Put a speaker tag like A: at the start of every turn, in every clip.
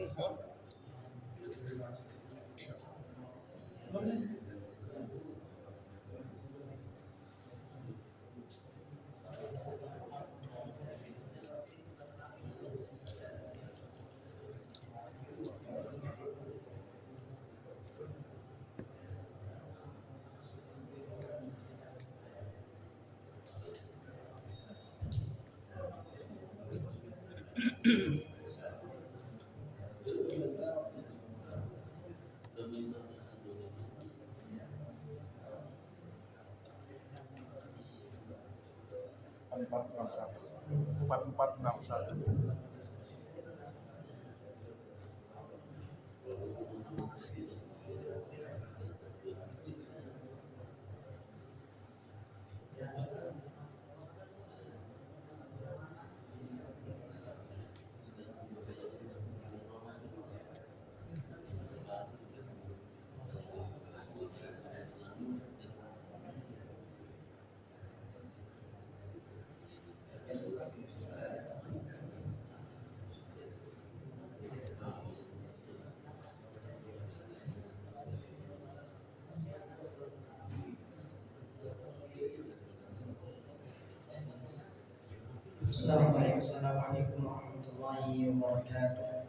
A: 4 4 6 1.
B: Bismillahirrahmanirrahim. Assalamualaikum warahmatullahi wabarakatuh.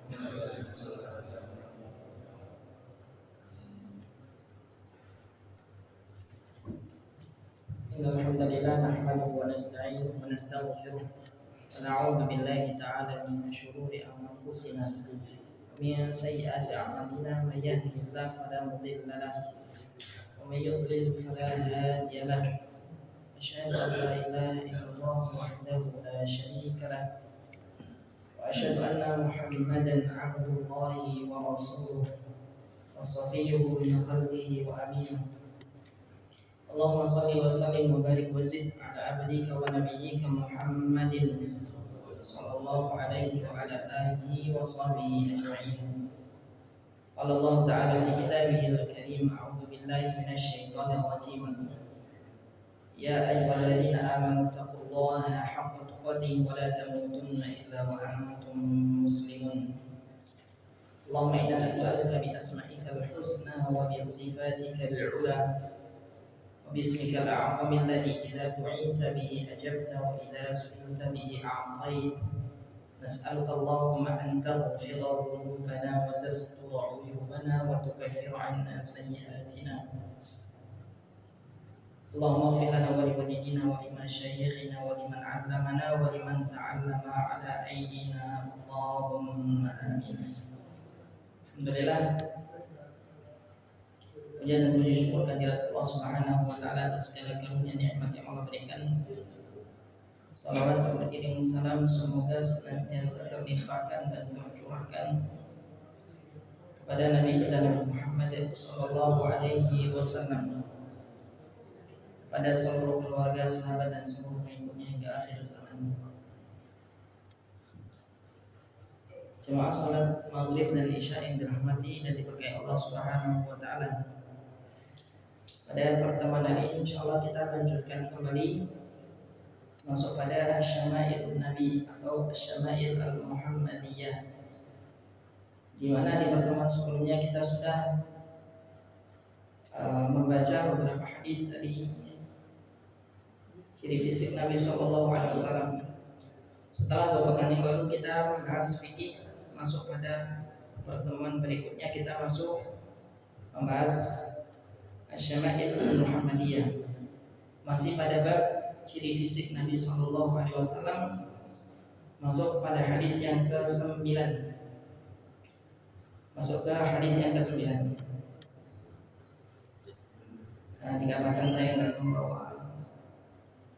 B: Innal hamdalillah nahmaduhu wa nasta'inuhu wa nastaghfiruh wa na'udzu billahi ta'ala min shururi anfusina wa min sayyiati a'malina may yahdihillahu fala mudilla lahu wa may yudlil fala hadiya lahu. Asyhadu an la ilaha illallah wahdahu la syarika lahu wa asyhadu anna Muhammadan 'abdullahi wa rasuluh wa safiyyuhu min khalqihi wa aminuh. Allahumma salli wa sallim wa barik wa zid ala abdika wa nabiyyika Muhammadin sallallahu alaihi wa ala alihi wa sahbihi ajma'in. Qala Allah ta'ala fi kitabihil karim, a'udzu billahi minasy syaithanir rajim. Ya ayyuhalladzina amanu taqullaha haqqa tuqatih wa la tamutunna illa wa antum muslimun. Allahumma inna nas'aluka bi asma'ikal husna wa bi sifatikal ula wa bismikal a'zami alladhi idza du'ita bihi ajabta wa idza su'ilta bihi a'tait. Nas'aluka Allahumma an taghfira dhunubana wa tastura 'uyubana wa tukaffira 'anna sayyi'atina. Allahumma ighfir lana wa liwalidina wa limashayikhina wa liman 'allamana wa liman ta'allama 'ala aydina. Allahumma amin. Alhamdulillah, puja dan puji syukur kehadirat Allah Subhanahu wa taala atas segala karunia nikmat yang Allah berikan. Salawat beriring salam semoga senantiasa terlimpahkan dan tercurahkan kepada Nabi kita Nabi Muhammad sallallahu alaihi wasallam, pada seluruh keluarga, sahabat dan seluruh pengikutnya hingga akhir zaman. Jemaah salat maghrib dan isya yang dirahmati dan diberkahi Allah Subhanahu wa taala. Pada pertemuan hari ini insyaallah kita lanjutkan kembali masuk pada Syama'il Nabi atau Syama'il Al-Muhammadiyah, di mana di pertemuan sebelumnya kita sudah membaca beberapa hadis dari ciri fisik Nabi SAW. Setelah beberapa pekan yang lalu kita membahas fikih, masuk pada pertemuan berikutnya kita masuk membahas Asy-Syama'il Al-Muhammadiyah, masih pada bab ciri fisik Nabi SAW, masuk pada hadis yang ke-9. Masuk ke hadis yang ke-9. Nah, dikarenakan saya nggak membawa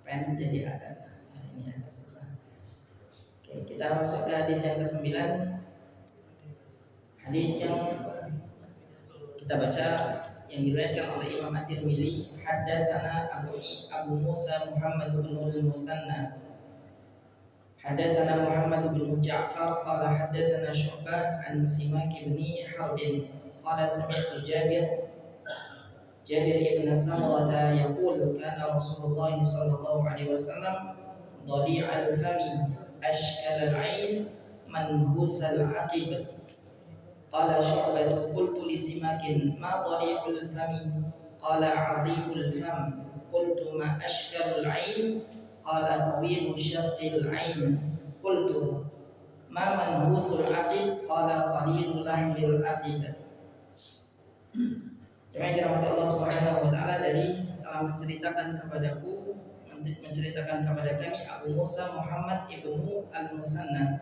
B: pen, jadi ini agak susah. Oke, kita masuk ke hadis yang ke-9. Hadis yang kita baca yang diriwayatkan oleh Imam At-Tirmidzi, haddatsana Abu Musa Muhammad bin al-Muthanna, haddatsana Muhammad bin Ja'far qala haddatsana Syu'bah an Simak bin Harb qala sami'tu Jabir ibn Samurah yaqul kana Rasulullah sallallahu alaihi wasallam dhali'al fami ashkal al-'ain manhusal 'aqib. Qala Syu'bah qultu li Simakin ma dhari'ul fami qala 'azimul fam qultu ma ashkalul 'ain qala tawilu syaqqil 'ain qultu ma manhusul 'aqib qala qalilul lahmil 'aqib. Yang dirahmati Allah Subhanahu wa taala, dari telah menceritakan kepada kami Abu Musa Muhammad ibnu Al-Musanna,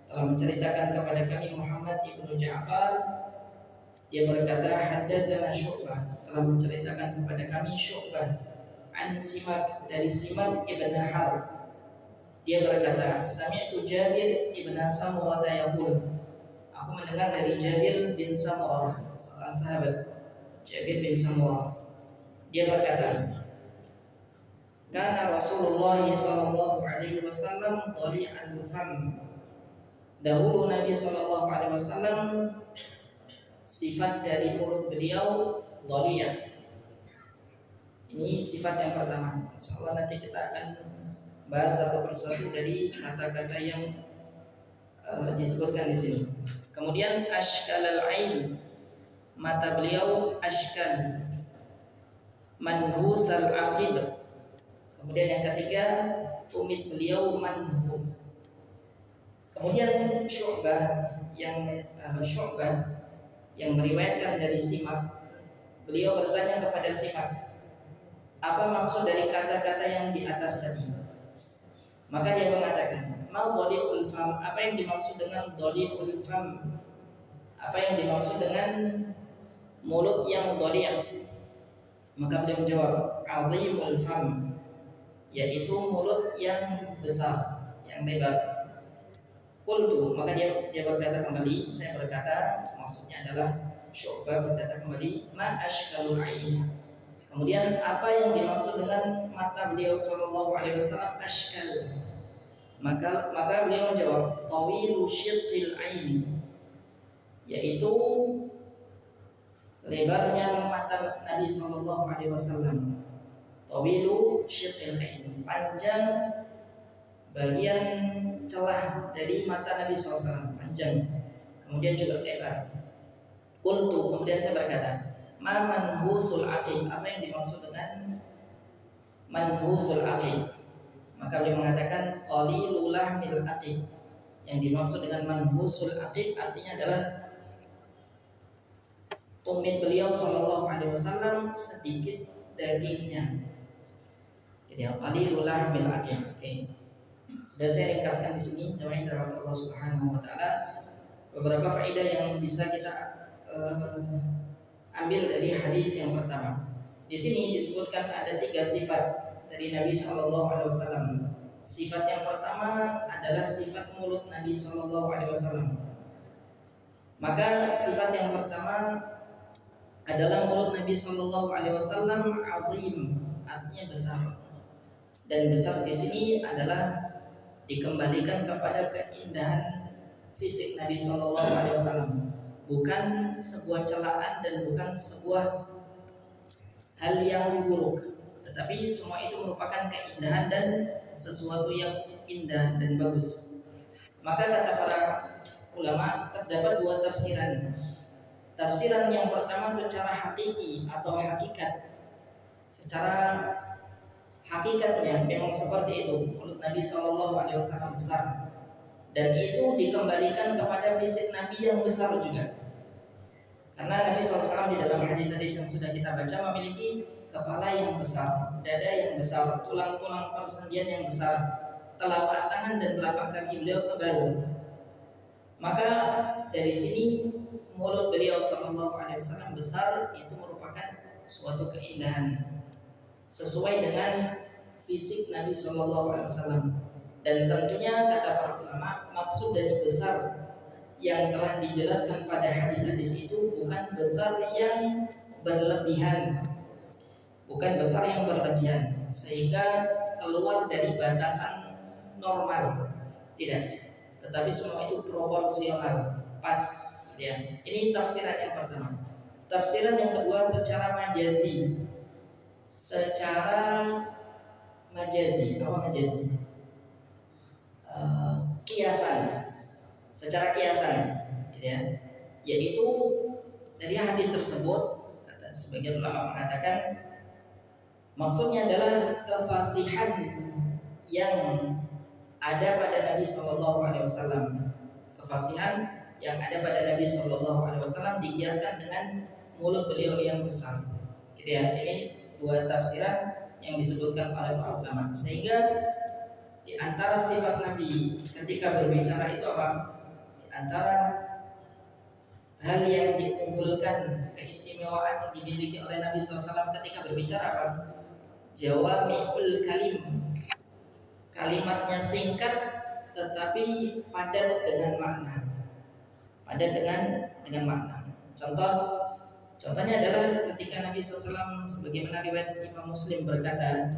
B: telah menceritakan kepada kami Muhammad ibnu Ja'far, dia berkata haddatsana Syu'bah, telah menceritakan kepada kami Syu'bah an Simak, dari Simak ibn Harb, dia berkata sami'tu Jabir ibn Samurah yaqul, aku mendengar dari Jabir bin Samurah, seorang sahabat Jabir bin Samurah, dia berkata kana Rasulullah sallallahu alaihi wasallam dhari'al fam, dahulu Nabi sallallahu alaihi wasallam sifat dari mulut beliau dhali'ah. Ini sifat yang pertama. Insyaallah nanti kita akan bahas satu persatu dari kata-kata yang disebutkan di sini. Kemudian ashkalal ain, mata beliau ashkal, manhusal aqib. Kemudian yang ketiga, tumit beliau manhus. Kemudian Syu'bah yang meriwayatkan dari Simak, beliau bertanya kepada Simak, apa maksud dari kata-kata yang di atas tadi? Maka dia mengatakan, ma dhali'ul fam, apa yang dimaksud dengan dhali'ul fam? Apa yang dimaksud dengan mulut yang dhali'? Maka beliau menjawab, azimul fam, yaitu mulut yang besar, yang lebar. Qultu, maka dia berkata kembali, saya berkata, maksudnya adalah Syu'bah berkata kembali, ma ashkalul ain. Kemudian apa yang dimaksud dengan mata beliau sallallahu alaihi wasallam ashkal? Maka beliau menjawab, tawilu syiqqil ain, yaitu lebarnya mata Nabi sallallahu alaihi wasallam. Tawilu syiqqil ain, panjang bagian celah dari mata Nabi SAW, panjang, kemudian juga lebar. Qultu, kemudian saya berkata, ma manhusul aqib, apa yang dimaksud dengan manhusul aqib? Maka beliau mengatakan qalilul lahmil aqib. Yang dimaksud dengan manhusul aqib artinya adalah tumit beliau sallallahu alaihi wasallam sedikit dagingnya. Jadi qalilul lahmil aqib. Oke. Sudah saya ringkaskan di sini, jamaah dirahmati Allah Subhanahu wa taala. Beberapa faedah yang bisa kita ambil dari hadis yang pertama. Di sini disebutkan ada 3 sifat dari Nabi sallallahu alaihi wasallam. Sifat yang pertama adalah sifat mulut Nabi sallallahu alaihi wasallam. Maka sifat yang pertama adalah mulut Nabi sallallahu alaihi wasallam azim, artinya besar. Dan besar di sini adalah dikembalikan kepada keindahan fisik Nabi sallallahu alaihi wasallam, bukan sebuah celaan dan bukan sebuah hal yang buruk, tetapi semua itu merupakan keindahan dan sesuatu yang indah dan bagus. Maka kata para ulama terdapat 2 tafsiran. Tafsiran yang pertama secara hakiki atau hakikat, secara hakikatnya memang seperti itu, mulut Nabi sallallahu alaihi wasallam besar, dan itu dikembalikan kepada fisik Nabi yang besar juga. Karena Nabi SAW di dalam hadis-hadis yang sudah kita baca memiliki kepala yang besar, dada yang besar, tulang-tulang persendian yang besar, telapak tangan dan telapak kaki beliau tebal. Maka dari sini mulut beliau sallallahu alaihi wasallam besar itu merupakan suatu keindahan sesuai dengan fisik Nabi sallallahu alaihi wasallam. Dan tentunya kata para ulama, maksud dari besar yang telah dijelaskan pada hadis-hadis itu bukan besar yang berlebihan, bukan besar yang berlebihan sehingga keluar dari batasan normal, tidak, tetapi semua itu proporsional, pas ya. Ini tafsiran yang pertama. Tafsiran yang kedua secara majazi. Secara majazi, apa majazi? Kiasan, secara kiasan, gitu ya. yaitu dari hadis tersebut kata sebagian ulama mengatakan maksudnya adalah kefasihan yang ada pada Nabi Shallallahu Alaihi Wasallam. Kefasihan yang ada pada Nabi Shallallahu Alaihi Wasallam dikiaskan dengan mulut beliau yang besar. Gitu ya. Ini dua tafsiran yang disebutkan oleh para ulama. Sehingga di antara sifat Nabi ketika berbicara itu apa? Di antara hal yang diunggulkan, keistimewaan yang dimiliki oleh Nabi SAW ketika berbicara apa? Jawami'ul kalim. Kalimatnya singkat tetapi padat dengan makna. Padat dengan makna. Contohnya adalah ketika Nabi SAW sebagaimana riwayat Imam Muslim berkata,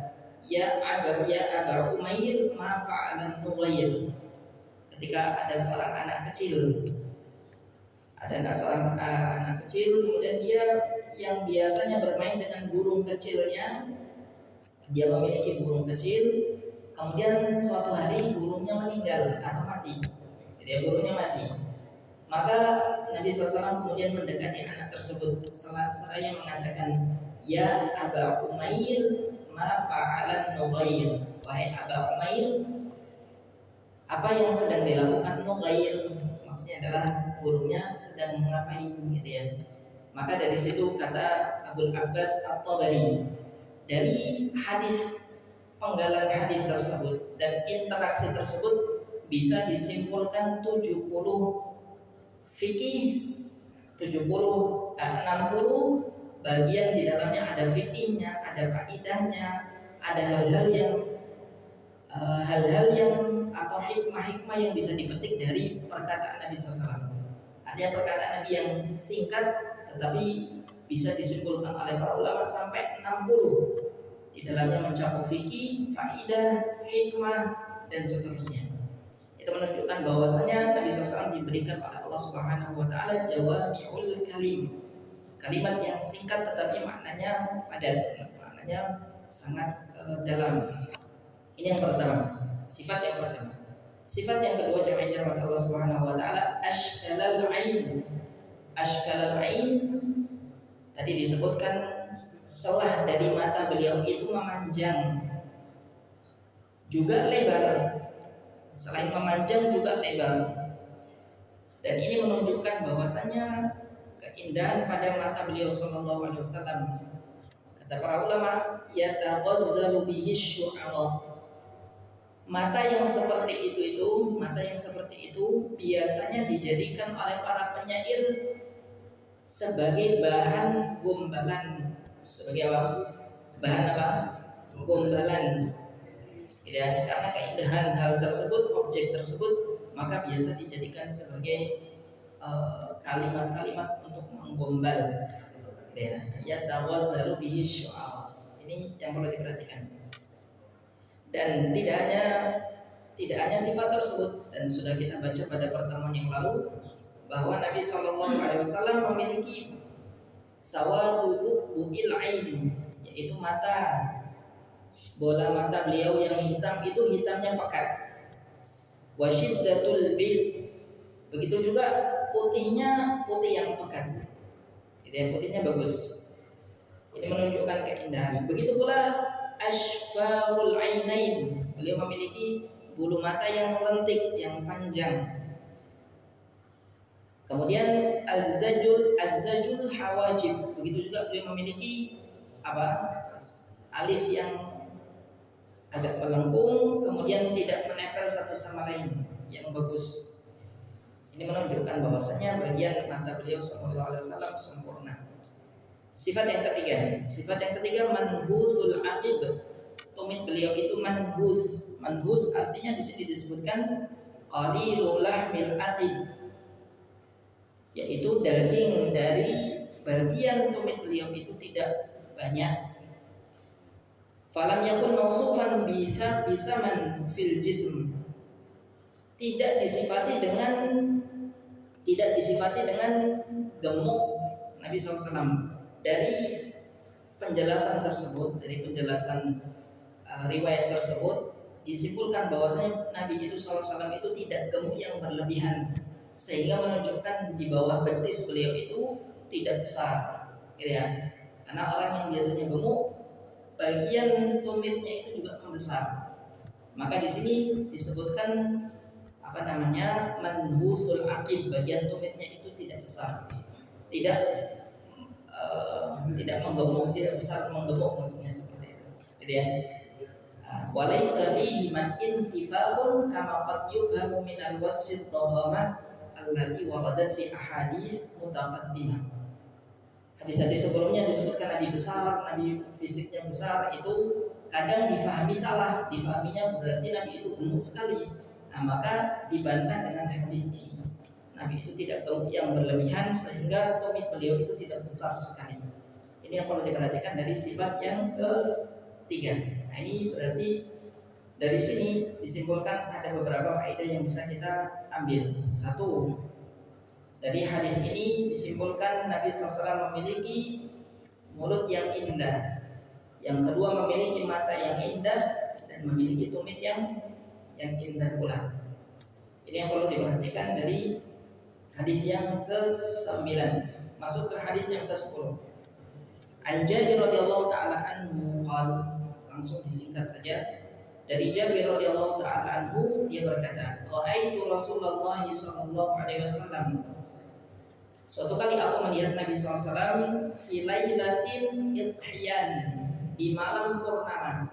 B: Ya Aba Umair ma fa'alan Nughayr. Ketika ada seorang anak kecil, kemudian dia yang biasanya bermain dengan burung kecilnya, dia memiliki burung kecil, kemudian suatu hari burungnya meninggal atau mati. Jadi burungnya mati. Maka Nabi SAW kemudian mendekati anak tersebut seraya mengatakan, Ya Aba Umair ma fa'alan Nughayr. Wahai Aba Umair, apa yang sedang dilakukan Nughayr? Maksudnya adalah burungnya sedang mengapain gitu ya. Maka dari situ kata Abul Abbas At-Tabari, dari penggalan hadis tersebut dan interaksi tersebut bisa disimpulkan 60 bagian di dalamnya ada fikihnya, ada faidahnya, ada hal-hal yang atau hikmah-hikmah yang bisa dipetik dari perkataan Nabi SAW. Artinya perkataan Nabi yang singkat tetapi bisa disimpulkan oleh para ulama sampai 60. Di dalamnya mencakup fikih, faidah, hikmah dan seterusnya. Itu menunjukkan bahwasanya Nabi SAW diberikan oleh Allah Subhanahu wa taala jawami'ul kalim. Kalimat yang singkat tetapi maknanya padat, maknanya sangat dalam. Ini yang pertama, sifat yang pertama. Sifat yang kedua jamaah rahmat Allah Subhanahu wa taala ashkalal ain. Ashkalal ain tadi disebutkan celah dari mata beliau itu memanjang juga lebar. Selain memanjang juga lebar. Dan ini menunjukkan bahwasanya keindahan pada mata beliau sallallahu alaihi wasallam. Kata para ulama, yataghazzalu bihi syu'ara. Mata yang seperti itu biasanya dijadikan oleh para penyair sebagai bahan gombalan. Sebagai apa? Bahan apa? Gombalan. Ya, karena keindahan hal tersebut, objek tersebut, maka biasa dijadikan sebagai kalimat-kalimat untuk menggombal. Ya tawazzalu bihi syu'ara. Ini yang perlu diperhatikan. Dan tidak hanya sifat tersebut, dan sudah kita baca pada pertemuan yang lalu bahwa Nabi Shallallahu Alaihi Wasallam memiliki sawadu bu'il ain, yaitu bola mata beliau yang hitam itu hitamnya pekat. Wasyiddatul bid, begitu juga putihnya putih yang pekat. Jadi putihnya bagus. Ini menunjukkan keindahan. Begitu pula asfarul ainain, beliau memiliki bulu mata yang lentik, yang panjang. Kemudian az-zajul hawajib, begitu juga beliau memiliki alis yang agak melengkung, kemudian tidak menempel satu sama lain, yang bagus. Ini menunjukkan bahwasanya bagian mata beliau sallallahu alaihi wasallam sempurna. Sifat yang ketiga manhusul aqib. Tumit beliau itu manhus. Manhus artinya di sini disebutkan qalilul lahmil aqib, yaitu daging dari bagian tumit beliau itu tidak banyak. Falam yakun mausufan bisaman fil jism. Tidak disifati dengan gemuk Nabi SAW. Dari penjelasan riwayat tersebut disimpulkan bahwasanya Nabi itu SAW itu tidak gemuk yang berlebihan. sehingga menunjukkan di bawah betis beliau itu tidak besar, gitu ya. Karena orang yang biasanya gemuk, bagian tumitnya itu juga membesar. Maka di sini disebutkan manhusul akib, bagian tumitnya itu tidak besar, tidak tidak menggemuk, tidak besar menggemuk, maksudnya seperti itu, gitu ya. Walaysa fihi man intifakhun kama qad yufhamu min al-wasfi ad-dhahamah allati waradat fi ahadits mutaqaddimah. Hadis-hadis sebelumnya disebutkan Nabi besar, Nabi fisiknya besar, itu kadang difahami salah, difahaminya berarti Nabi itu gemuk sekali. Nah, maka dibantah dengan hadis ini. Nabi itu tidak gemuk yang berlebihan sehingga tumit beliau itu tidak besar sekali. Ini yang perlu diperhatikan dari sifat yang ketiga. Nah, ini berarti dari sini disimpulkan ada beberapa faedah yang bisa kita ambil. Satu, dari hadis ini disimpulkan Nabi SAW memiliki mulut yang indah. Yang kedua, memiliki mata yang indah dan memiliki tumit yang indah pula. Ini yang perlu diperhatikan dari hadis yang ke-9. Masuk ke hadis yang ke-10. An Jabir radhiyallahu taala anhu qala, langsung disingkat saja. Dari Jabir radhiyallahu taala anhu, dia berkata, "Ra'aitu Rasulullah sallallahu alaihi wasallam." Suatu kali aku melihat Nabi SAW fi lailatin idhiyan, di malam purnama,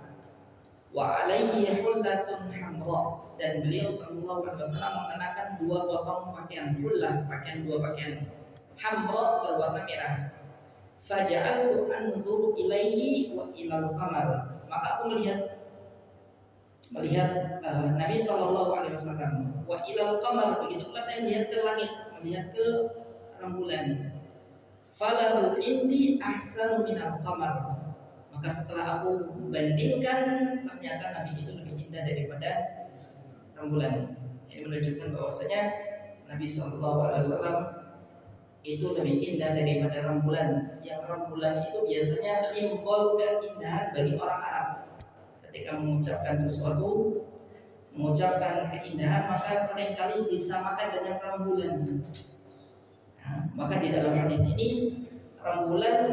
B: wa alaihi hullatun hamra, dan beliau sallallahu alaihi wasallam mengenakan 2 potong pakaian hullah, dua pakaian hamra berwarna merah. Faja'altu anzuru ilaihi wa ilal qamar, maka aku melihat Nabi sallallahu alaihi wasallam, wa ilal qamar, begitu pula saya melihat ke langit, melihat ke rembulan. Falahu indi ahsanu minal qamar, maka setelah aku bandingkan, ternyata Nabi itu lebih indah daripada rembulan. Ini menunjukkan bahwasanya Nabi SAW itu lebih indah daripada rembulan. Yang rembulan itu biasanya simbol keindahan bagi orang Arab. Ketika mengucapkan sesuatu, mengucapkan keindahan, maka seringkali disamakan dengan rembulan. Nah, maka di dalam hadis ini rembulan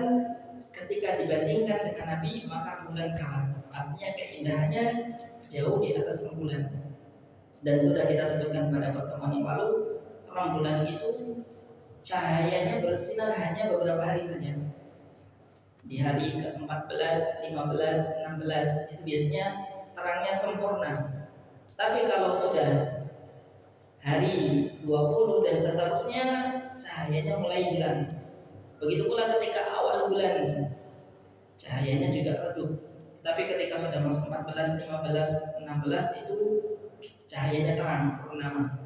B: ketika dibandingkan dengan Nabi, maka rembulan kalah. Artinya keindahannya jauh di atas rembulan. Dan sudah kita sebutkan pada pertemuan yang lalu, rembulan itu cahayanya bersinar hanya beberapa hari saja. Di hari ke-14, 15, 16 itu biasanya terangnya sempurna. Tapi kalau sudah hari 20 dan seterusnya, cahayanya mulai hilang. Begitu pula ketika awal bulan, cahayanya juga redup. Tapi ketika sudah masuk 14, 15, 16 itu cahayanya terang, purnama.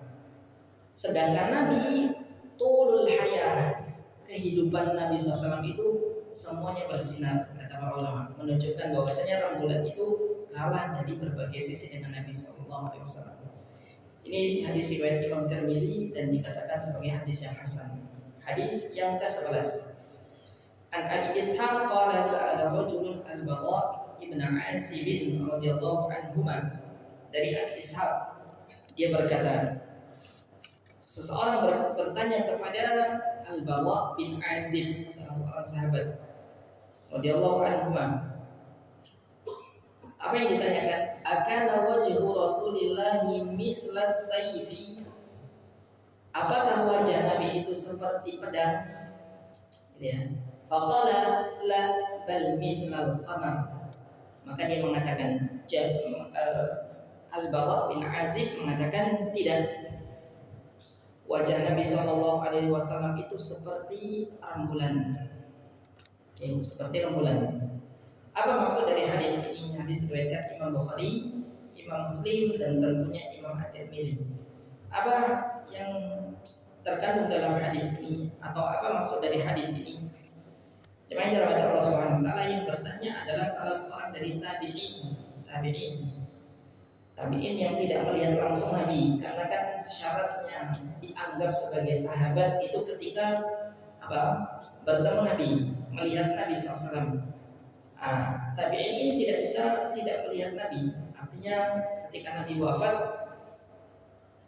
B: Sedangkan Nabi tulul hayah, kehidupan Nabi SAW itu semuanya bersinar, kata para ulama, menunjukkan bahwasanya rembulan itu kalah dari berbagai sisi dengan Nabi SAW. Ini hadis riwayat Imam Tirmidzi dan dikatakan sebagai hadis yang hasan. Hadis yang ke-11. An Abi Ishaq qala sa'ala rajulun al-Bara' ibn Azib radhiyallahu anhuma. Dari Abi Ishaq, dia berkata, seseorang bertanya kepada Al-Bara' bin Azib, salah seorang sahabat radhiyallahu anhuma. Apa yang ditanyakan? Akana wajhu Rasulillahi mithlas sayfi, apakah wajah Nabi itu seperti pedang? Ya. Faqala la bal mithlal qamar. Maka dia mengatakan, Al-Bara' bin Azib mengatakan, tidak, wajah Nabi SAW itu seperti rembulan. Seperti rembulan. Apa maksud dari hadis ini? Hadis diriwayatkan Imam Bukhari, Imam Muslim, dan tentunya Imam At-Tirmidzi. Apa yang terkandung dalam hadis ini, atau apa maksud dari hadis ini? Jemaah yang dirahmati Allah Subhanahu wa taala, yang bertanya adalah salah seorang dari tabi'in yang tidak melihat langsung Nabi, karena kan syaratnya dianggap sebagai sahabat itu ketika bertemu Nabi, melihat Nabi SAW. Tabi'in ini tidak melihat Nabi, artinya ketika Nabi wafat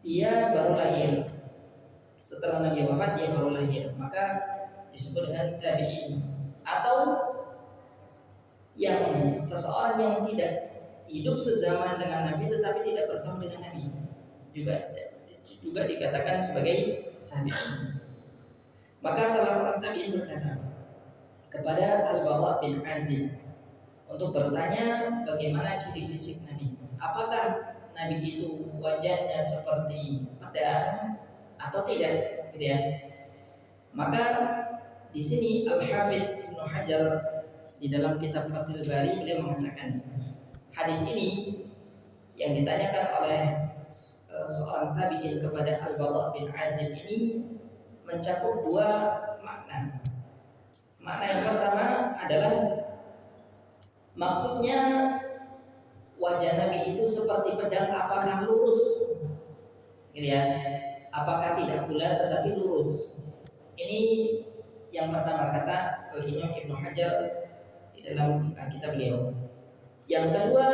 B: dia baru lahir. setelah Nabi wafat dia baru lahir, maka disebut dengan tabi'in. Atau yang seseorang yang tidak hidup sezaman dengan Nabi tetapi tidak bertemu dengan Nabi juga dikatakan sebagai tabi'in. Maka salah seorang tabi'in berkata kepada Al-Bara bin Azib untuk bertanya bagaimana ciri fisik Nabi. Apakah Nabi itu wajahnya seperti pedang atau tidak, gitu ya. Maka di sini Al-Hafidz Ibnu Hajar di dalam kitab Fathul Bari beliau mengatakan hadis ini yang ditanyakan oleh seorang tabi'in kepada Al-Bara bin Azib ini mencakup dua makna. Makna yang pertama adalah maksudnya wajah Nabi itu seperti pedang, apakah lurus, gitu ya? Apakah tidak bulat tetapi lurus? Ini yang pertama kata Imam Ibnu Hajar di dalam kitab beliau. Yang kedua,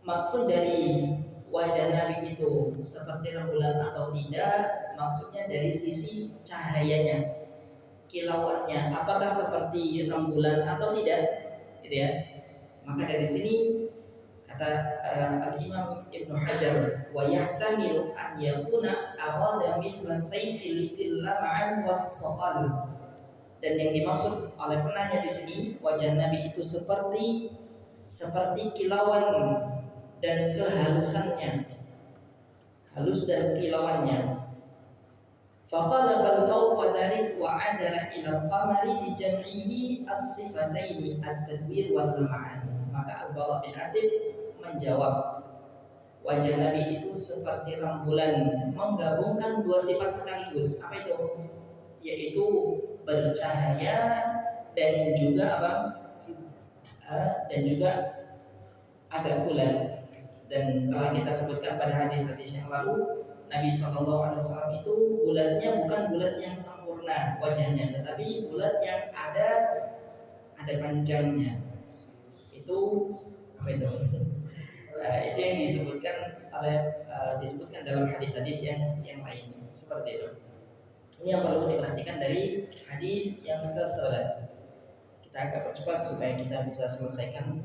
B: maksud dari wajah Nabi itu seperti rembulan atau tidak, maksudnya dari sisi cahayanya, kilauannya, apakah seperti rembulan atau tidak, gitu ya. Maka dari sini kata Al-Imam Ibnu Hajar, wa yahtamilu an yakuna arada mithla sayfi fil lam'an was-saqal. Dan yang dimaksud oleh penanya di sini wajah Nabi itu seperti kilauan dan kehalusannya, halus dan kilauannya. Faqala bal fawqa dzalik wa adala ila al-qamari li jam'ihi as-sifataini at-tadwir wal lam'an. Maka Al-Bara bin Azib menjawab, wajah Nabi itu seperti rembulan, menggabungkan dua sifat sekaligus. Apa itu? Yaitu bercahaya dan juga apa? Dan juga agak bulat. Dan telah kita sebutkan pada hadis-hadis yang lalu, Nabi SAW itu bulatnya bukan bulat yang sempurna wajahnya, tetapi bulat yang ada panjangnya. Itu apa itu? Itu yang disebutkan dalam hadis-hadis yang lain seperti itu. Ini yang perlu diperhatikan dari hadis yang ke-11. Kita agak percepat supaya kita bisa selesaikan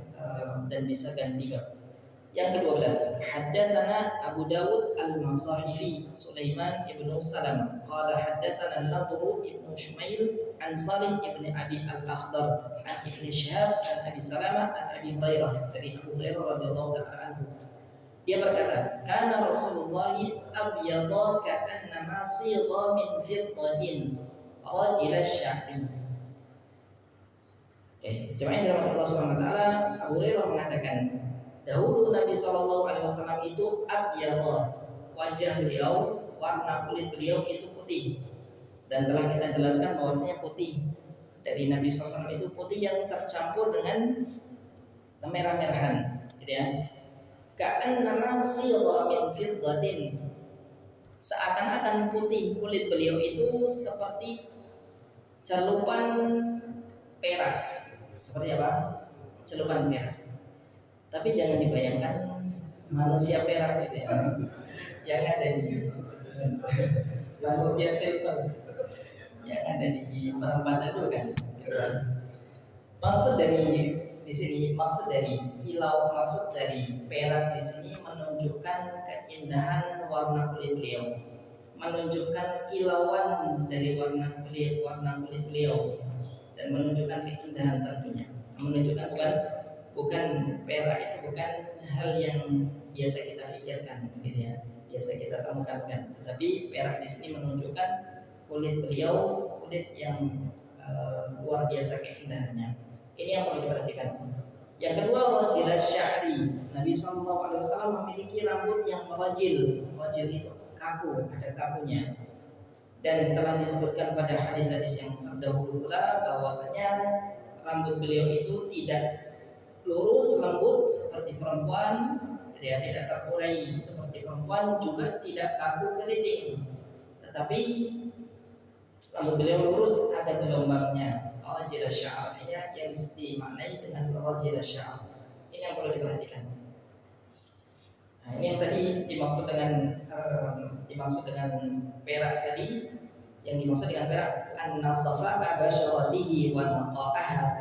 B: dan bisa ganti bab. Yang ke-12, haddatsana Abu Dawud Al-Masahifi Sulaiman ibnu Salam qala haddatsana An-Nadru ibnu Shumail an Salih ibnu Abi Al-Akhdar an Ibnu Syihab an Abi Salamah an Abi Hurairah, dari Abu Hurairah radhiyallahu ta'ala anhu. Dia berkata, kana Rasulullah abyadha ka'annama sigha min fiddatin rajil asy-sya'ri. Oke, jemaah dirahmati Allah Subhanahu wa taala, Abu Hurairah mengatakan dahulu Nabi SAW itu abyadha, wajah beliau, warna kulit beliau itu putih. Dan telah kita jelaskan bahwasanya putih dari Nabi SAW itu putih yang tercampur dengan kemerah-merahan, gitu ya. Ka'annama sigha min fiddatin, seakan-akan putih kulit beliau itu seperti celupan perak. Seperti apa? Celupan perak. Tapi jangan dibayangkan manusia perak gitu ya, yang ada di situ. Manusia silver yang ada di perempatan itu kan. Maksud dari di sini, maksud dari kilau, maksud dari perak di sini menunjukkan keindahan warna kulit beliau, menunjukkan kilauan dari warna kulit beliau, dan menunjukkan keindahan tentunya. Menunjukkan bukan perak itu bukan hal yang biasa kita pikirkan, gitu ya, biasa kita temukan kan. Tetapi perak di sini menunjukkan kulit beliau, kulit yang luar biasa keindahannya. Ini yang perlu diperhatikan. Yang kedua, rajil asy-sya'ri. Nabi SAW memiliki rambut yang rajil. Rajil itu kaku, ada kakunya. Dan telah disebutkan pada hadis-hadis yang terdahulu pula bahwasanya rambut beliau itu tidak lurus lembut seperti perempuan, tidak terurai seperti perempuan, juga tidak kaku keriting, tetapi rambut beliau lurus, ada gelombangnya. Rajil asy-sya'ar, ini yang dimaknai dengan rajil asy-sya'ar. Ini yang perlu diperhatikan. Nah, ini yang tadi dimaksud dengan perak tadi. Yang dimaksud dengan perak an-nasafa basyaratihi wa naqaha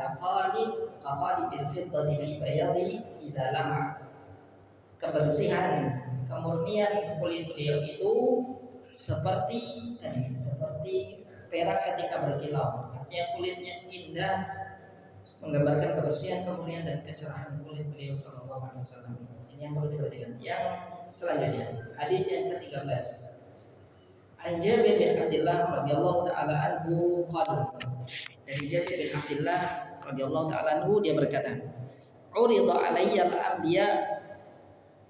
B: kaqalibil fiddati fi bayadi idza lama. Kebersihan, kemurnian kulit beliau itu seperti perak ketika berkilau. Artinya kulitnya indah, menggambarkan kebersihan, kemurnian dan kecerahan kulit beliau sallallahu alaihi wasallam. Ini yang perlu diperhatikan. Yang selanjutnya, hadis yang ke-13. An Jabir bin Abdullah radhiyallahu taala anhu qala. Dari Jabir bin Abdullah radhiyallahu taala anhu dia berkata, "Urida alayya al-anbiya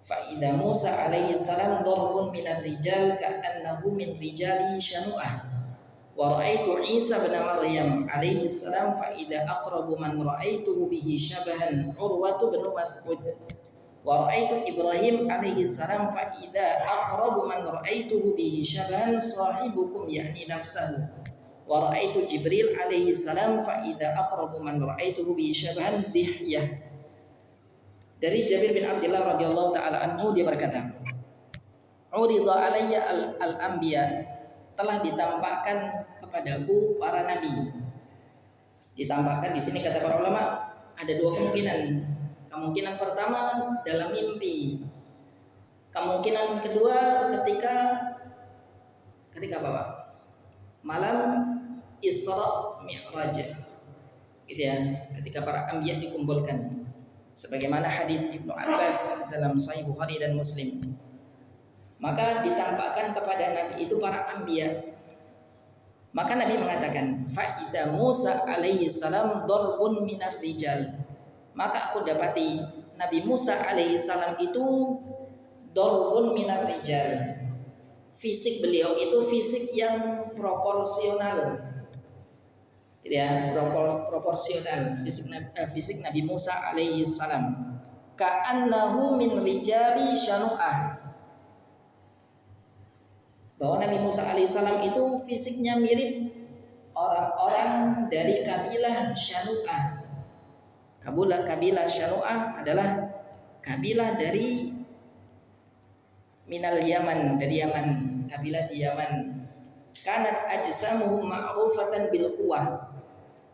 B: fa idza Musa alaihi salam darbun minar rijal ka'annahu min rijali shanu'ah. Wa ra'aitu Isa bin Maryam alaihi salam fa idza aqrabu man ra'aituhu bihi syabahan Urwatu bin Mas'ud. Wa ra'aitu Ibrahim alaihi salam fa idza aqrabu man ra'aituhu bihi syabahan sahibukum yakni nafsahu. Wa ra'aitu Jibril alaihi salam fa idza aqrabu man ra'aituhu bihi syabahan Dihyah." Dari Jabir bin Abdullah radhiyallahu taala anhu dia berkata, "Urida alayya al-anbiya." Telah ditampakkan kepadaku para nabi. Ditampakkan di sini kata para ulama ada dua kemungkinan. Kemungkinan pertama dalam mimpi. Kemungkinan kedua ketika apa Pak? Malam Isra Mi'raj. Gitu ya, ketika para anbiya dikumpulkan. Sebagaimana hadis Ibnu Abbas dalam Sahih Bukhari dan Muslim. Maka ditampakkan kepada Nabi itu para anbiya. Maka Nabi mengatakan, "Fa idza Musa alaihi salam darbun minar rijal." Maka aku dapati Nabi Musa alaihi salam itu darbun minar rijal. Fisik beliau itu fisik yang proporsional. Gitu ya, proporsional fisik Nabi Musa alaihi salam. Ka'annahu min rijali shanu'ah. Bahwa Nabi Musa alaihissalam itu fisiknya mirip orang-orang dari kabilah Shanu'ah. Kabilah Shanu'ah adalah kabilah dari minal Yaman, dari Yaman, kabilah di Yaman. Kanat ajsamuhum ma'rufatan bil quwwah.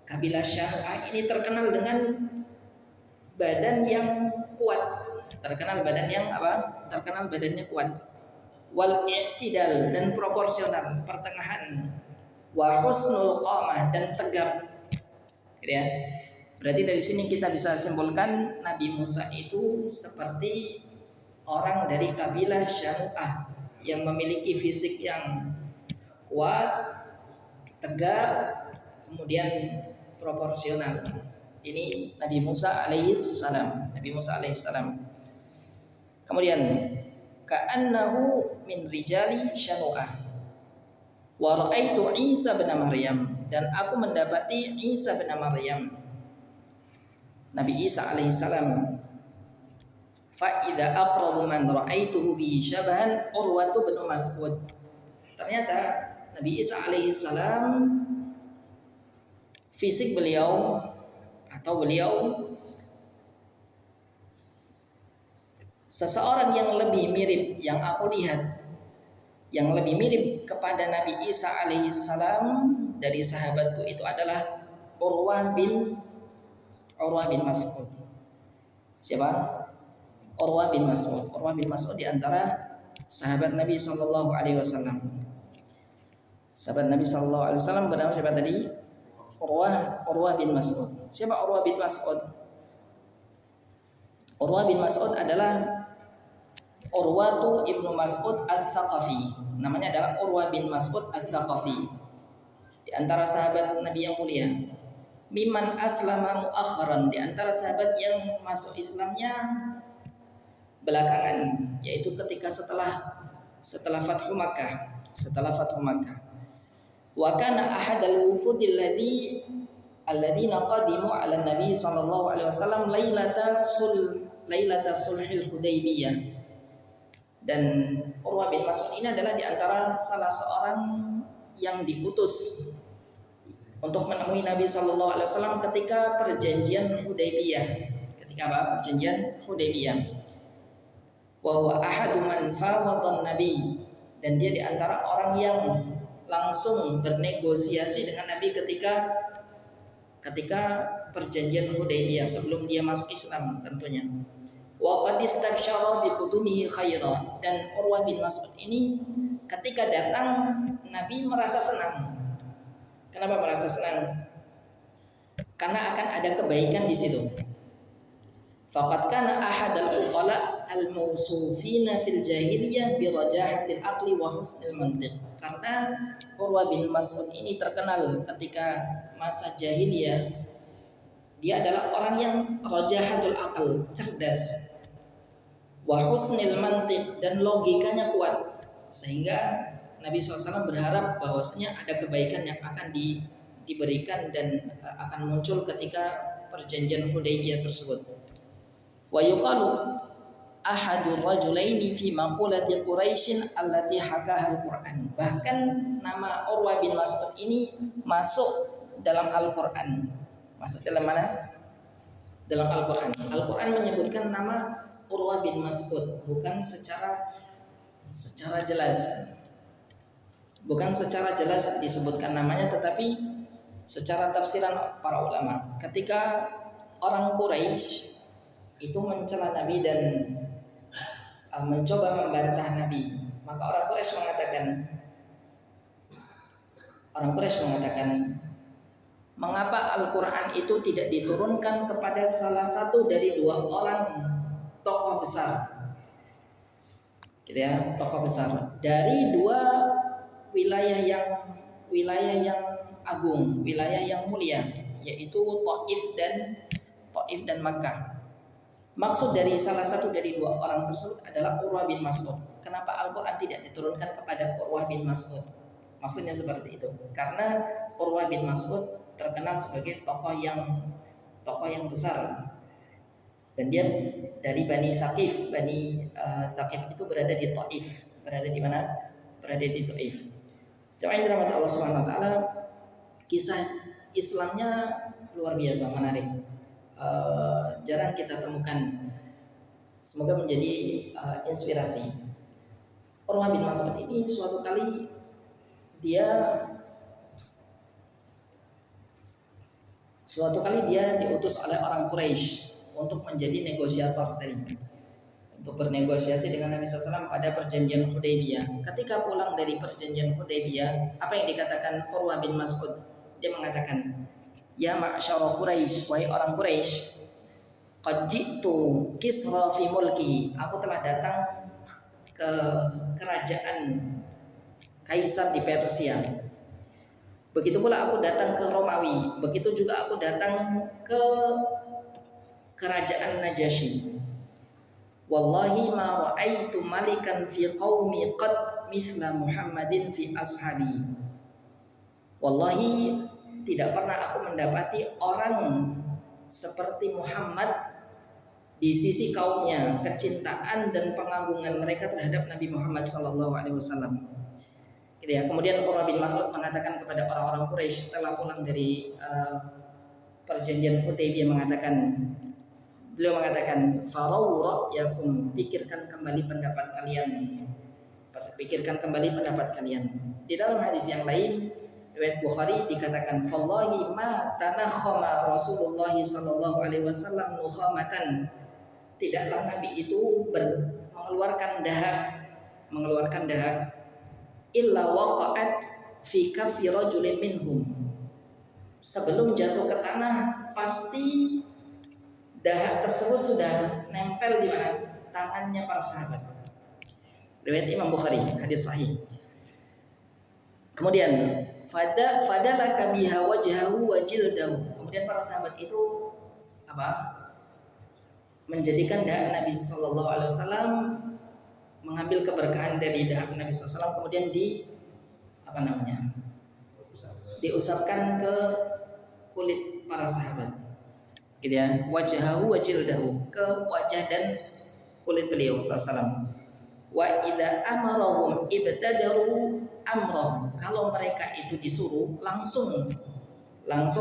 B: Kabilah Shanu'ah ini terkenal dengan badan yang kuat. Terkenal badannya kuat. Wal i'tidal dan proporsional, pertengahan. Wa husnul qamah dan tegap. Gitu ya. Berarti dari sini kita bisa simpulkan Nabi Musa itu seperti orang dari kabilah Shanu'ah yang memiliki fisik yang kuat, tegap, kemudian proporsional. Ini Nabi Musa alaihissalam. Kemudian ka'annahu min rijali Shanu'ah. Wa ra'aitu Isa bin Maryam, dan aku mendapati Isa bin Maryam, Nabi Isa alaihissalam. Fa idza aqrabu man ra'aituhu bi syabahan Urwatu bin Mas'ud. Ternyata Nabi Isa alaihissalam fisik beliau seseorang yang lebih mirip, yang aku lihat yang lebih mirip kepada Nabi Isa alaihissalam dari sahabatku itu adalah Urwah bin Mas'ud. Siapa? Urwah bin Mas'ud. Urwah bin Mas'ud di antara sahabat Nabi sallallahu alaihi wasallam. Sahabat Nabi sallallahu alaihi wasallam bernama siapa tadi? Urwah bin Mas'ud. Siapa Urwah bin Mas'ud? Urwah bin Mas'ud adalah Urwatu ibnu Mas'ud al-Thaqafi. Namanya adalah Urwah bin Mas'ud al-Thaqafi. Di antara sahabat Nabi yang mulia. Mimman aslama muakharan, di antara sahabat yang masuk Islamnya belakangan, yaitu ketika setelah Fathu Makkah. Wa kana ahadal wufudil alladzina qadimu ala Nabi sallallahu alaihi wasallam lailata sulhil Hudaybiyah. Dan Urwah bin Mas'ud ini adalah di antara salah seorang yang diutus untuk menemui Nabi sallallahu alaihi wasallam ketika perjanjian Hudaybiyah. Ketika apa? Perjanjian Hudaybiyah. wa huwa ahadu man fawadhan nabi, dan dia di antara orang yang langsung bernegosiasi dengan Nabi ketika perjanjian Hudaybiyah sebelum dia masuk Islam tentunya. Wa qad istabsyara bi qudumihi khairan, dan Urwah bin Mas'ud ini ketika datang Nabi merasa senang. Kenapa merasa senang? Karena akan ada kebaikan di situ. Faqad kana ahadul uqala al-mawsufina fil jahiliyah bi rajahatil aqli wa husnil mantiq. Karena Urwah bin Mas'ud ini terkenal ketika masa jahiliyah, dia adalah orang yang rajahatul aql, cerdas, wa husnil mantiq, dan logikanya kuat, sehingga Nabi SAW berharap bahwasanya ada kebaikan yang akan diberikan dan akan muncul ketika perjanjian Hudaybiyah tersebut. Wa yuqalu ahadur rajulaini fi maqulati Quraisyin allati hakaha al-Qur'an. Bahkan nama Urwah bin Mas'ud ini masuk dalam Al-Qur'an. Masuk dalam mana? Dalam Al-Qur'an. Al-Qur'an menyebutkan nama Urwah bin Mas'ud bukan secara jelas. Bukan secara jelas disebutkan namanya, tetapi secara tafsiran para ulama. Ketika orang Quraisy itu mencela Nabi dan mencoba membantah Nabi, maka orang Quraisy mengatakan, mengapa Al-Quran itu tidak diturunkan kepada salah satu dari dua orang tokoh besar, gitu ya, tokoh besar dari dua wilayah yang agung, wilayah yang mulia, yaitu Taif dan Makkah. Maksud dari salah satu dari dua orang tersebut adalah Urwah bin Mas'ud. Kenapa Al-Quran tidak diturunkan kepada Urwah bin Mas'ud? Maksudnya seperti itu. Karena Urwah bin Mas'ud terkenal sebagai tokoh yang besar, dan dia dari Bani Thaqif. Thaqif itu berada di Taif. Berada di mana? Berada di Taif. Jemaah yang dirahmati Allah Subhanahu wa taala, kisah Islamnya luar biasa menarik. Jarang kita temukan. Semoga menjadi inspirasi. Urwah bin Mas'ud ini suatu kali dia diutus oleh orang Quraisy untuk menjadi negosiator tadi, untuk bernegosiasi dengan Nabi SAW pada perjanjian Hudaybiyah. Ketika pulang dari perjanjian Hudaybiyah, apa yang dikatakan Urwah bin Mas'ud? Dia mengatakan, ya ma'syara Quraisy, wahai orang Quraisy, qad ji'tu Kisra fi mulkihi, aku telah datang ke kerajaan kaisar di Persia. Begitu pula aku datang ke Romawi, begitu juga aku datang ke kerajaan Najasyi. Wallahi ma ra'aitu malikan fi qaumi qad mithla Muhammadin fi ashabi. Wallahi, tidak pernah aku mendapati orang seperti Muhammad di sisi kaumnya, kecintaan dan pengagungan mereka terhadap Nabi Muhammad SAW. Gitu ya. Kemudian Urwah bin Mas'ud mengatakan kepada orang-orang Quraisy setelah pulang dari perjanjian Hudaybiyah, beliau mengatakan, "Farau ra'yakum, pikirkan kembali pendapat kalian. Di dalam hadis yang lain riwayat Bukhari dikatakan, "Fallahi ma tanakhama Rasulullah sallallahu alaihi wasallam nukhamatan." Tidaklah Nabi itu mengeluarkan dahak illa waqa'at fi kaffi rajulin minhum. Sebelum jatuh ke tanah, pasti dahak tersebut sudah nempel di mana? Tangannya para sahabat. Riwayat Imam Bukhari, hadis sahih. Kemudian fadalaka biha wajhahu wa jildahu. Kemudian para sahabat itu menjadikan dahak Nabi sallallahu alaihi wasallam, mengambil keberkahan dari dahak Nabi sallallahu alaihi wasallam, kemudian diusapkan ke kulit para sahabat. Gitu ya, wajhahu wa jildahu, ke wajah dan kulit beliau sallallahu alaihi wasallam. Wa idza amarahum ibtadaru amrahum, kalau mereka itu disuruh langsung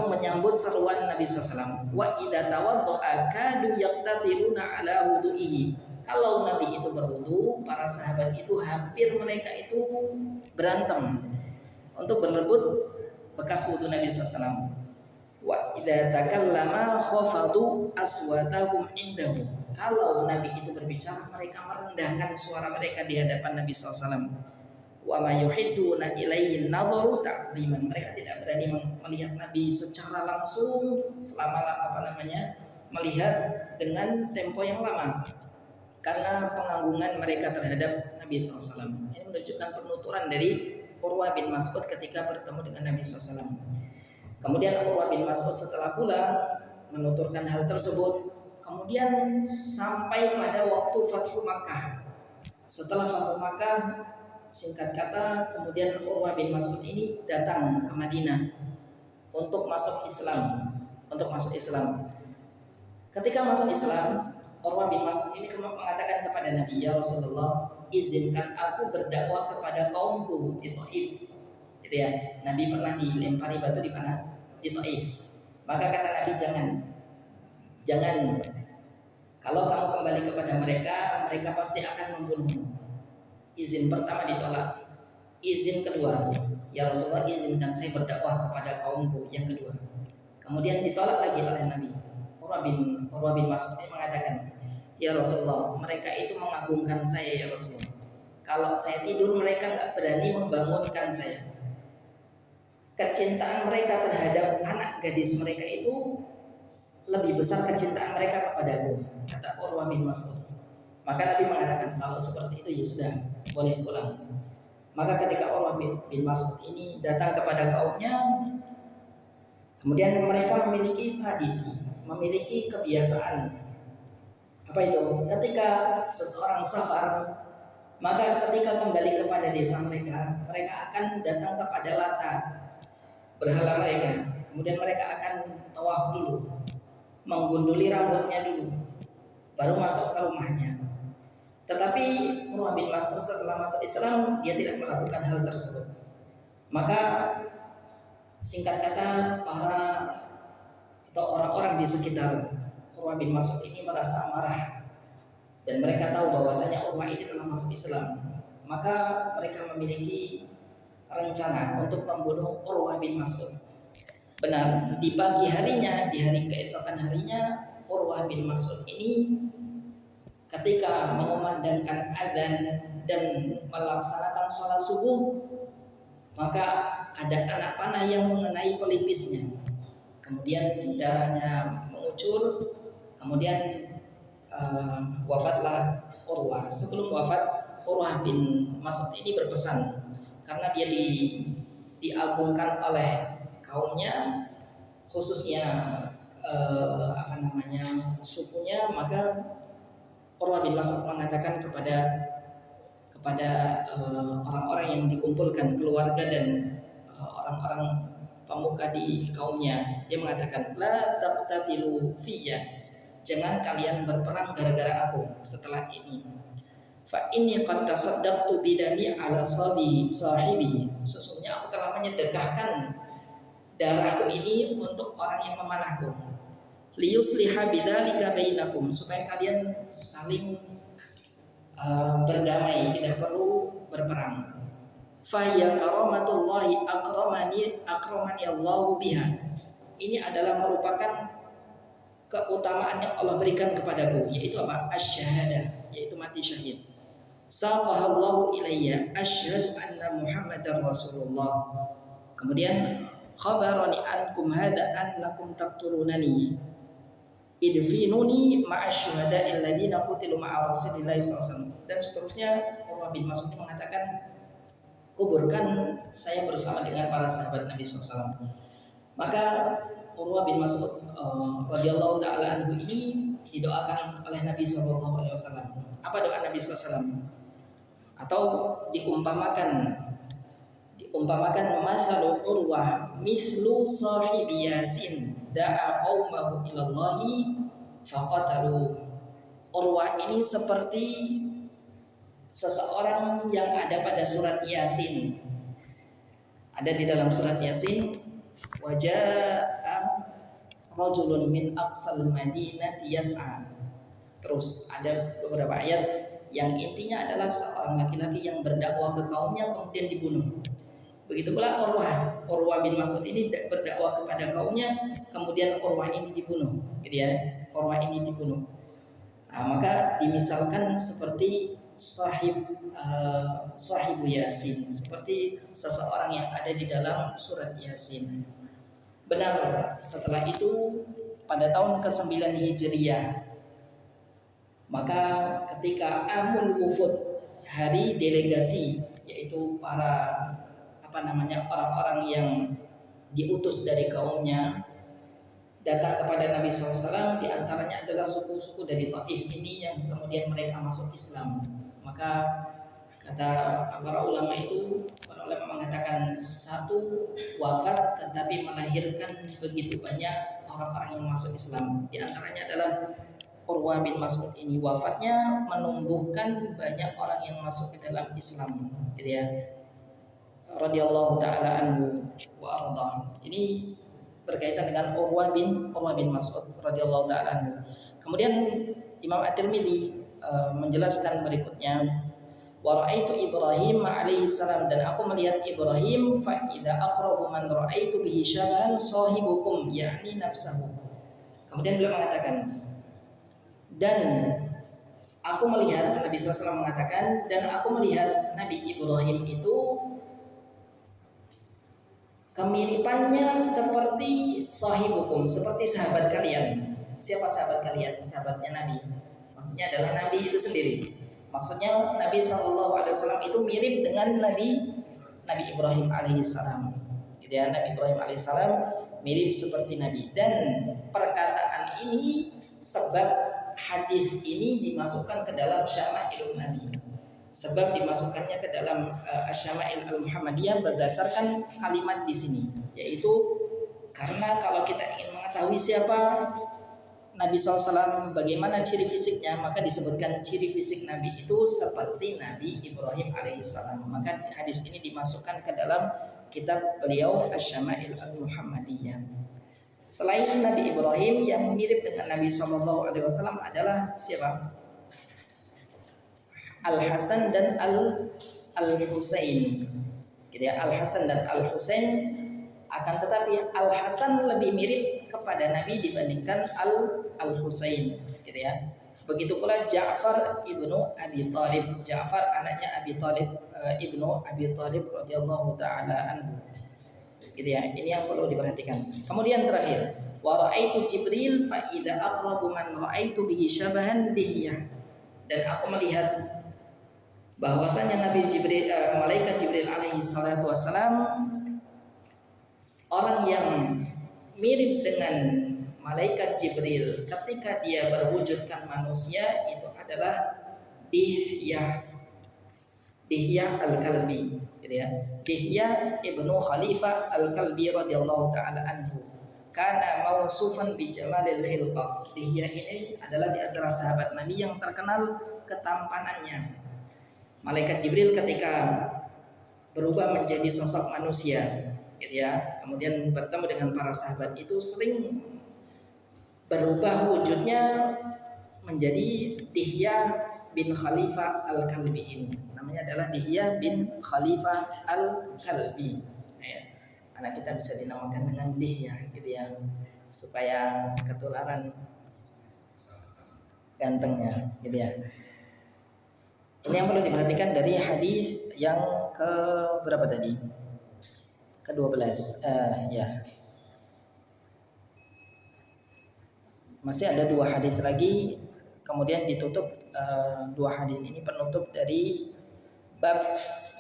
B: menyambut seruan Nabi SAW. Wa idza tawaddaa kadu yaqtatiluna ala wudu'ihi, Kalau Nabi itu berwudu, para sahabat itu hampir mereka itu berantem untuk berebut bekas wudu Nabi SAW. Wa idza takallama khafadu aswatahum indahu. Kalau Nabi itu berbicara, mereka merendahkan suara mereka di hadapan Nabi SAW. Wa ma yuhidduna ilaihi nadharu ta'ziman. Mereka tidak berani melihat Nabi secara langsung selama melihat dengan tempo yang lama karena pengagungan mereka terhadap Nabi SAW. Ini menunjukkan penuturan dari Urwah bin Mas'ud ketika bertemu dengan Nabi SAW. Kemudian Urwah bin Mas'ud setelah pulang menuturkan hal tersebut. Kemudian sampai pada waktu Fathu Makkah. Setelah Fathu Makkah, singkat kata, kemudian Urwah bin Mas'ud ini datang ke Madinah untuk masuk Islam. Ketika masuk Islam, Urwah bin Mas'ud ini mengatakan kepada Nabi, "Ya Rasulullah, izinkan aku berdakwah kepada kaumku di Taif." Gitu ya. Nabi pernah dilempari batu di mana? Di Taif. Maka kata Nabi, jangan. Kalau kamu kembali kepada mereka, mereka pasti akan membunuhmu. Izin pertama ditolak. Izin kedua, "Ya Rasulullah, izinkan saya berdakwah kepada kaumku." Yang kedua. Kemudian ditolak lagi oleh Nabi. Urwah bin Mas'ud ini mengatakan, "Ya Rasulullah, mereka itu mengagungkan saya ya Rasulullah. Kalau saya tidur mereka nggak berani membangunkan saya. Kecintaan mereka terhadap anak gadis mereka itu lebih besar kecintaan mereka kepadaku," kata Urwah bin Mas'ud. Maka Nabi mengatakan, "Kalau seperti itu ya sudah, boleh pulang." Maka ketika Urwah bin Mas'ud ini datang kepada kaumnya, kemudian mereka memiliki tradisi, memiliki kebiasaan. Apa itu? Ketika seseorang safar, maka ketika kembali kepada desa mereka, mereka akan datang kepada Lata, berhala mereka. Kemudian mereka akan tawaf dulu, menggunduli rambutnya dulu, baru masuk ke rumahnya. Tetapi Urwah bin Mas'ud setelah masuk Islam, dia tidak melakukan hal tersebut. Maka singkat kata, orang-orang di sekitar Urwah bin Mas'ud ini merasa marah dan mereka tahu bahwasanya Urwah ini telah masuk Islam. Maka mereka memiliki rencana untuk membunuh Urwah bin Mas'ud. Benar, di pagi harinya, di hari keesokan harinya, Urwah bin Mas'ud ini ketika mengumandangkan adzan dan melaksanakan sholat subuh, maka ada anak panah yang mengenai pelipisnya. Kemudian darahnya mengucur, kemudian wafatlah Urwah. Sebelum wafat, Urwah bin Mas'ud ini berpesan, karena dia diagungkan oleh kaumnya, khususnya sukunya, maka Urwah bin Mas'ud mengatakan kepada orang-orang yang dikumpulkan, keluarga dan orang-orang pemuka di kaumnya, dia mengatakan, "La taqtatilu fiyya." Jangan kalian berperang gara-gara aku setelah ini. Fa inni qad tasaddaqtu bidami ala sahibi. Sesungguhnya aku telah menyedekahkan darahku ini untuk orang yang memanahku. Liyusliha bidzalika bainakum, supaya kalian saling berdamai, tidak perlu berperang. Fa ya karamatullahi akramani Allahu biha. Ini adalah merupakan keutamaan yang Allah berikan kepadaku, yaitu apa? Asy-syahadah, yaitu mati syahid. Saqahallahu ilayya asyhadu anna Muhammadar Rasulullah. Kemudian khabarani ankum hadza annakum taqtulunani idfinuni ma'asyuhada'il ladzina qutilu ma'a Rasulillahi SAW. Dan seterusnya Urwah bin Mas'ud mengatakan, kuburkan saya bersama dengan para sahabat Nabi SAW. Maka Urwah bin Mas'ud radhiyallahu taala anhu ini didoakan oleh Nabi SAW. Apa doa Nabi SAW? Atau diumpamakan mathalu Urwah mithlu sahibi Yasin da'a qaumahu ilallahi faqatalu. Urwah ini seperti seseorang yang ada pada surat Yasin. Ada di dalam surat Yasin, waja'a rajulun min aqsal madinati yas'a Terus ada beberapa ayat yang intinya adalah seorang laki-laki yang berdakwah ke kaumnya kemudian dibunuh. Begitu pula Urwah bin Mas'ud ini berdakwah kepada kaumnya, kemudian Urwah ini dibunuh, gitu ya. Urwah ini dibunuh. Maka dimisalkan seperti sahibu Yasin, seperti seseorang yang ada di dalam surat Yasin. Benar, setelah itu pada tahun ke-9 Hijriah, maka ketika Amul Wufud, hari delegasi, yaitu para orang-orang yang diutus dari kaumnya datang kepada Nabi SAW, diantaranya adalah suku-suku dari Taif ini yang kemudian mereka masuk Islam. Maka kata para ulama mengatakan satu wafat tetapi melahirkan begitu banyak orang-orang yang masuk Islam. Di antaranya adalah Urwah bin Mas'ud ini, wafatnya menumbuhkan banyak orang yang masuk ke dalam Islam, gitu ya. Radhiyallahu taala anhu wa arda. Ini berkaitan dengan Urwah bin Mas'ud radhiyallahu taala anhu. Kemudian Imam At-Tirmidzi menjelaskan berikutnya, wa ra'aitu Ibrahim alaihi salam, dan aku melihat Ibrahim, fa idza aqrabu man ra'aitu bihi syabahan sahibukum, yakni nafsahu. Kemudian beliau mengatakan, dan aku melihat, Nabi SAW mengatakan, dan aku melihat Nabi Ibrahim itu kemiripannya seperti sahibukum, seperti sahabat kalian. Siapa sahabat kalian? Sahabatnya Nabi. Maksudnya adalah Nabi itu sendiri. Maksudnya Nabi SAW itu mirip dengan Nabi Ibrahim alaihissalam. Gitu ya, Nabi Ibrahim alaihissalam mirip seperti Nabi. Dan perkataan ini, sebab hadis ini dimasukkan ke dalam Syama'ilun Nabi. Sebab dimasukkannya ke dalam Asy-Syama'il Al-Muhammadiyah berdasarkan kalimat di sini, yaitu karena kalau kita ingin mengetahui siapa Nabi SAW, bagaimana ciri fisiknya, maka disebutkan ciri fisik Nabi itu seperti Nabi Ibrahim alaihissalam. Maka hadis ini dimasukkan ke dalam kitab beliau Asy-Syama'il Al-Muhammadiyah. Selain Nabi Ibrahim, yang mirip dengan Nabi SAW adalah siapa? Al-Hasan dan Al-Husain. Gitu ya, Al-Hasan dan Al-Husain. Akan tetapi Al-Hasan lebih mirip kepada Nabi dibandingkan Al-Husain, gitu ya. Begitu pula Ja'far ibnu Abi Thalib. Ja'far anaknya Abi Thalib, ibnu Abi Thalib radhiyallahu taala anhu. Gitu ya. Ini yang perlu diperhatikan. Kemudian terakhir, wa ra'aitu Jibril fa idza aqrabu man ra'aitu bihi syabahan dihyah. Dan aku melihat bahwasanya Nabi Jibril, malaikat Jibril alaihi salatu wassalam, orang yang mirip dengan malaikat Jibril ketika dia berwujudkan manusia itu adalah Dihyah Al-Kalbi, gitu ya. Dihyah ibnu Khalifah Al-Kalbi radhiyallahu taala anhu, kana mausufan bi jamalil khilqah. Dihyah ini adalah di antara sahabat Nabi yang terkenal ketampanannya. Malaikat Jibril ketika berubah menjadi sosok manusia, gitu ya, kemudian bertemu dengan para sahabat itu sering berubah wujudnya menjadi Dihyah bin Khalifah Al-Kalbi ini. Namanya adalah Dihyah bin Khalifah Al-Kalbi. Anak kita bisa dinamakan dengan Dihyah, gitu ya, supaya ketularan gantengnya, gitu ya. Ini yang perlu diperhatikan dari hadis yang ke berapa tadi? Ke-12. Ya. Masih ada 2 hadis lagi, kemudian ditutup 2 hadis ini penutup dari bab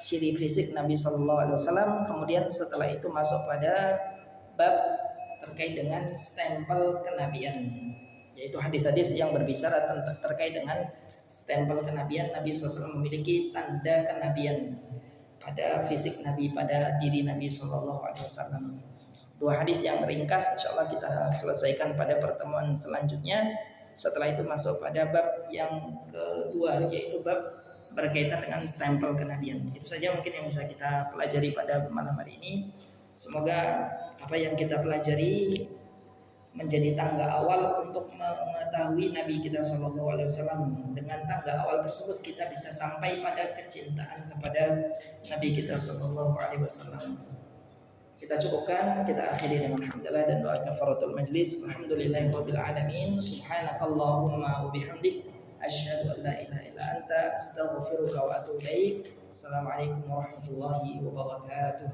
B: ciri fisik Nabi sallallahu alaihi wasallam. Kemudian setelah itu masuk pada bab terkait dengan stempel kenabian, yaitu hadis-hadis yang berbicara tentang terkait dengan stempel kenabian. Nabi SAW memiliki tanda kenabian pada fisik Nabi, pada diri Nabi SAW. 2 hadis yang ringkas insyaallah kita selesaikan pada pertemuan selanjutnya. Setelah itu masuk pada bab yang kedua, yaitu bab berkaitan dengan stempel kenabian. Itu saja mungkin yang bisa kita pelajari pada malam hari ini. Semoga apa yang kita pelajari menjadi tangga awal untuk mengetahui Nabi kita Shallallahu Alaihi Wasallam. Dengan tangga awal tersebut kita bisa sampai pada kecintaan kepada Nabi kita Shallallahu Alaihi Wasallam. Kita cukupkan, kita akhiri dengan hamdalah dan doa kafaratul majlis. Alhamdulillahirabbil alamin. Subhanakallahumma wa bihamdik asyhadu an la ilaha illa anta astaghfiruka wa atubu ilaik. Assalamualaikum warahmatullahi wabarakatuh.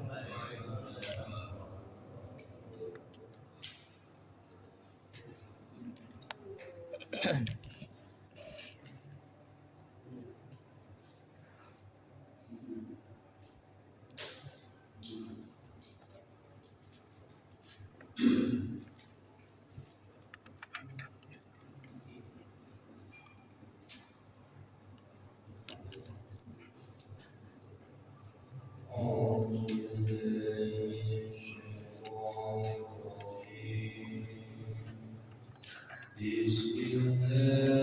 A: Bismillah.